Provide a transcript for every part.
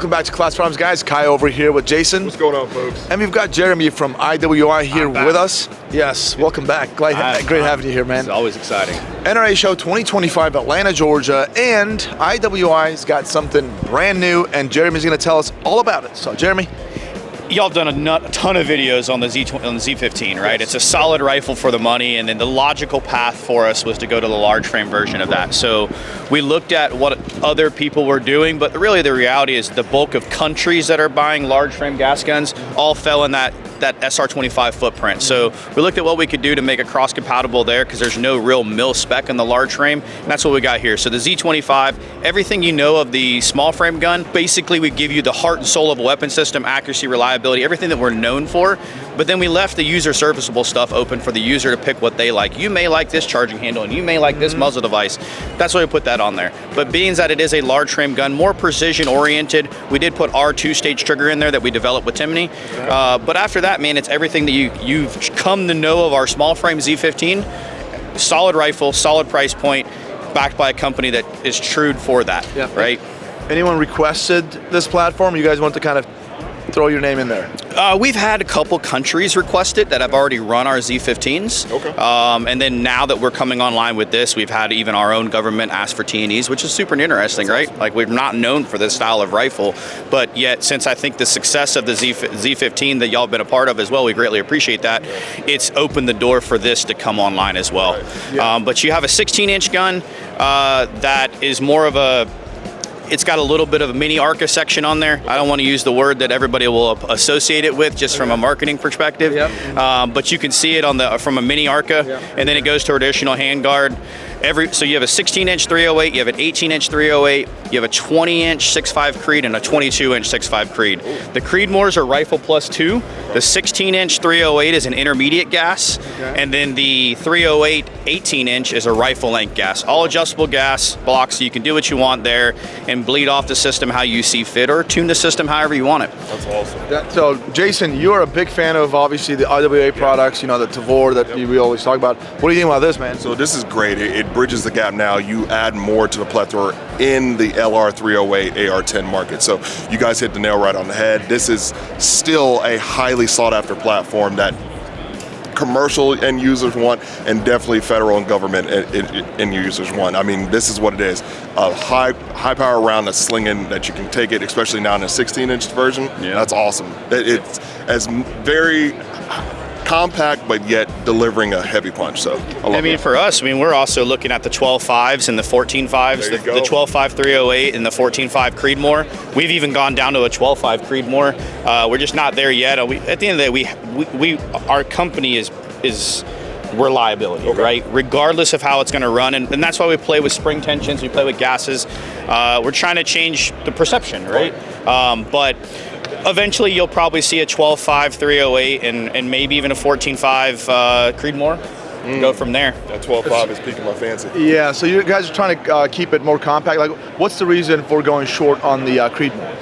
Welcome back to Class Problems, guys. Kai over here with Jason. What's going on, folks? And we've got Jeremy from IWI here with us. Yes, welcome back. Great having you here, man. It's always exciting. NRA Show 2025, Atlanta, Georgia, and IWI's got something brand new, and Jeremy's going to tell us all about it. So, Jeremy. Y'all have done a ton of videos on the Z15, right? It's a solid rifle for the money, and then the logical path for us was to go to the large frame version of that. So we looked at what other people were doing, but really the reality is the bulk of countries that are buying large frame gas guns all fell in that SR-25 footprint. So we looked at what we could do to make it cross-compatible there, because there's no real mil spec in the large frame, and that's what we got here. So the Z-25, everything you know of the small frame gun, basically we give you the heart and soul of a weapon system, accuracy, reliability, everything that we're known for, but then we left the user serviceable stuff open for the user to pick what they like. You may like this charging handle, and you may like this muzzle device. That's why we put that on there. But being that it is a large frame gun, more precision oriented, we did put our 2-stage trigger in there that we developed with Timney. But after that, man, it's everything that you've come to know of our small frame Z15. Solid rifle, solid price point, backed by a company that is true for that, right? Anyone requested this platform? You guys want to kind of throw your name in there? We've had a couple countries request it that have already run our Z15s. Okay. And then now that we're coming online with this, we've had even our own government ask for T&Es, which is super interesting, right? Awesome. Like, we're not known for this style of rifle, but yet since I think the success of the Z15 that y'all have been a part of as well, we greatly appreciate that. It's opened the door for this to come online as well. Right. Yeah. But you have a 16-inch gun that is more of a, it's got a little bit of a mini ARCA section on there. I don't want to use the word that everybody will associate it with just from a marketing perspective. But you can see it on the from a mini ARCA, and then it goes to traditional handguard. So you have a 16-inch 308, you have an 18-inch 308, you have a 20-inch 6.5 Creed, and a 22-inch 6.5 Creed. The Creedmoors are rifle plus 2. The 16-inch 308 is an intermediate gas, and then the 308 18-inch is a rifle length gas. All adjustable gas blocks, so you can do what you want there and bleed off the system how you see fit, or tune the system however you want it. That's awesome. So, Jason, you're a big fan of obviously the IWA products, you know, the Tavor that we always talk about. What do you think about this, man? So this is great. It bridges the gap now. You add more to the plethora in the LR308 AR-10 market. So you guys hit the nail right on the head. This is still a highly sought after platform that commercial end users want, and definitely federal and government end users want. I mean, this is what it is. A high power round that's slinging, that you can take it, especially now in a 16-inch version. That's awesome. It's as very compact, but yet delivering a heavy punch. So I mean, for us, we're also looking at the 12.5s and the 14.5s, the 12.5 308 and the 14.5 Creedmoor. We've even gone down to a 12.5 Creedmoor. We're just not there yet. At the end of the day, our company is reliability, right? Regardless of how it's going to run, and that's why we play with spring tensions, we play with gases. We're trying to change the perception, right? But eventually you'll probably see a 12.5 308 and maybe even a 14.5 Creedmoor. Go from there. That 12.5 is piquing my fancy. Yeah, so you guys are trying to keep it more compact. Like, what's the reason for going short on the Creedmoor?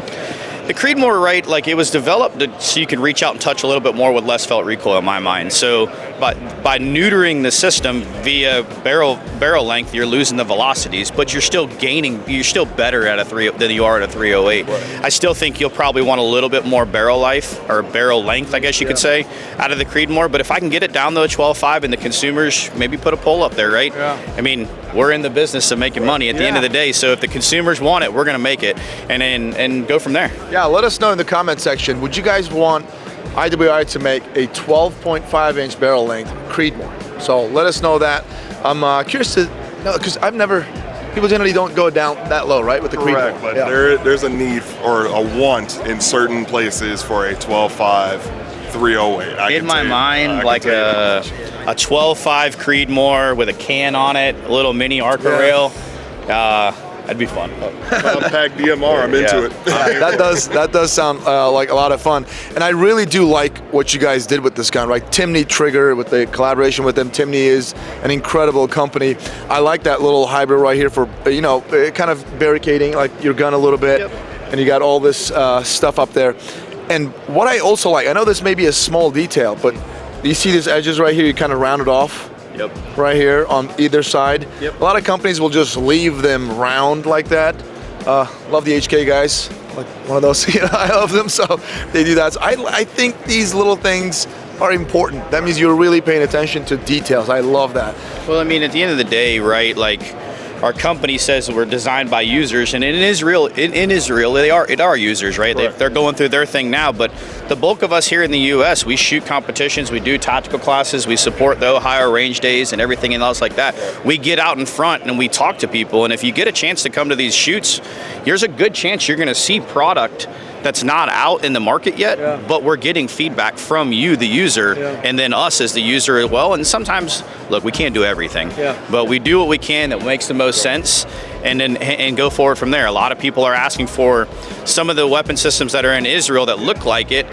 The Creedmoor, right, like, it was developed so you could reach out and touch a little bit more with less felt recoil in my mind. So by neutering the system via barrel length, you're losing the velocities, but you're still gaining, you're still better at than you are at a 308. Right. I still think you'll probably want a little bit more barrel life, or barrel length, I guess you could say, out of the Creedmoor. But if I can get it down to a 12.5 and the consumers maybe put a poll up there, right? I mean, we're in the business of making money at the end of the day, so if the consumers want it, we're going to make it, and go from there. Yeah, let us know in the comment section. Would you guys want IWI to make a 12.5-inch barrel length Creedmoor? So let us know that. I'm curious to know, because people generally don't go down that low, right, with the Creedmoor. Correct, but there's a need or a want in certain places for a 12.5 308. In my mind, like a 12.5 Creedmoor with a can on it, a little mini ARCA rail. That'd be fun. Compact DMR, I'm into it. That does sound like a lot of fun. And I really do like what you guys did with this gun, right? Timney Trigger, with the collaboration with them. Timney is an incredible company. I like that little hybrid right here for, you know, kind of barricading like your gun a little bit. And you got all this stuff up there. And what I also like, I know this may be a small detail, but you see these edges right here, you kind of round it off. Right here on either side. A lot of companies will just leave them round like that. Love the HK guys. like one of those. I love them, so they do that. So I think these little things are important. That means you're really paying attention to details. I love that. Well, I mean, at the end of the day, right? Like, our company says we're designed by users, and in Israel, they are users, right? They're going through their thing now, but the bulk of us here in the U.S., we shoot competitions, we do tactical classes, we support the higher range days and everything else like that. We get out in front and we talk to people, and if you get a chance to come to these shoots, there's a good chance you're going to see product that's not out in the market yet, but we're getting feedback from you, the user, and then us as the user as well. And sometimes, look, we can't do everything, but we do what we can that makes the most sense, and go forward from there. A lot of people are asking for some of the weapon systems that are in Israel that look like it.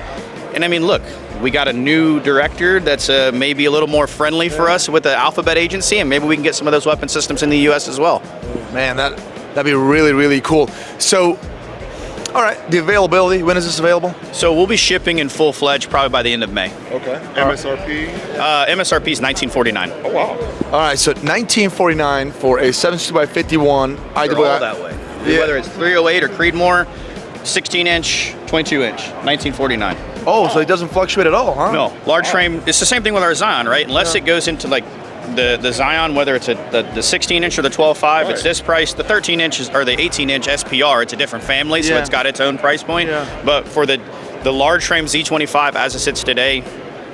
And I mean, look, we got a new director that's maybe a little more friendly for us with the Alphabet Agency, and maybe we can get some of those weapon systems in the U.S. as well. Man, that'd be really, really cool. So, all right, the availability, when is this available? So we'll be shipping in full-fledged probably by the end of May. Okay. MSRP? MSRP is $1949. Oh, wow. All right, so $1949 for a 7.62x51 IWI. They're all that way. Whether it's 308 or Creedmoor, 16-inch, 22-inch, $1949. Oh, so it doesn't fluctuate at all, huh? No, large frame. It's the same thing with our Zion, right? Unless it goes into like the Zion, whether it's the 16-inch or the 12.5, it's this price. The 13-inch or the 18-inch SPR, it's a different family, so it's got its own price point. But for the large frame Z25 as it sits today,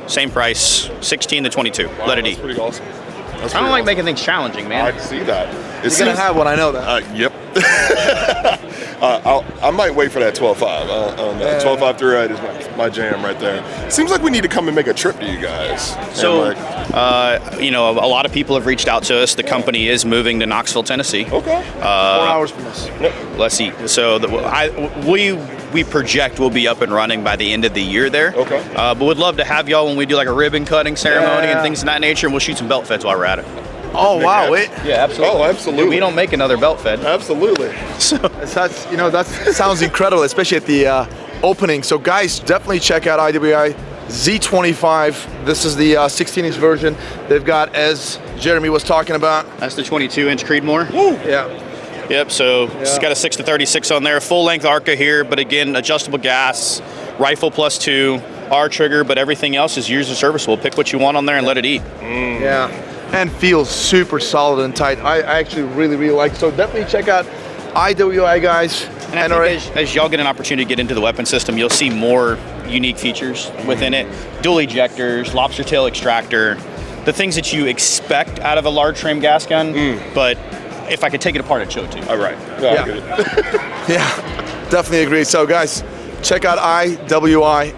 same price, 16 to 22. Wow, Let it that's eat. pretty awesome. I don't like making things challenging, man. I see that. You're going to have one, I know that. Yep. I might wait for that 12.5. 12.5 through 8 is my jam right there. Seems like we need to come and make a trip to you guys. So, a lot of people have reached out to us. The company is moving to Knoxville, Tennessee. Okay. 4 hours from us. Let's see. So we project we'll be up and running by the end of the year there. Okay. But we'd love to have y'all when we do like a ribbon cutting ceremony and things of that nature, and we'll shoot some belt feds while we're at it. Oh, wow. Wait. Yeah, absolutely. Oh, absolutely. We don't make another belt fed. Absolutely. So That sounds incredible, especially at the opening. So guys, definitely check out IWI Z25. This is the 16-inch version. They've got, as Jeremy was talking about. That's the 22-inch Creedmoor. Woo. Yeah. Yep, so it's got a 6-36 on there, full length ARCA here, but again, adjustable gas, rifle +2, R trigger, but everything else is user serviceable. Pick what you want on there and let it eat. Yeah, and feels super solid and tight. I actually really, really like it. So definitely check out IWI, guys. And I think as y'all get an opportunity to get into the weapon system, you'll see more unique features within it. Dual ejectors, lobster tail extractor, the things that you expect out of a large frame gas gun, but if I could take it apart, I'd show it to you. All right. Yeah, definitely agree. So guys, check out IWI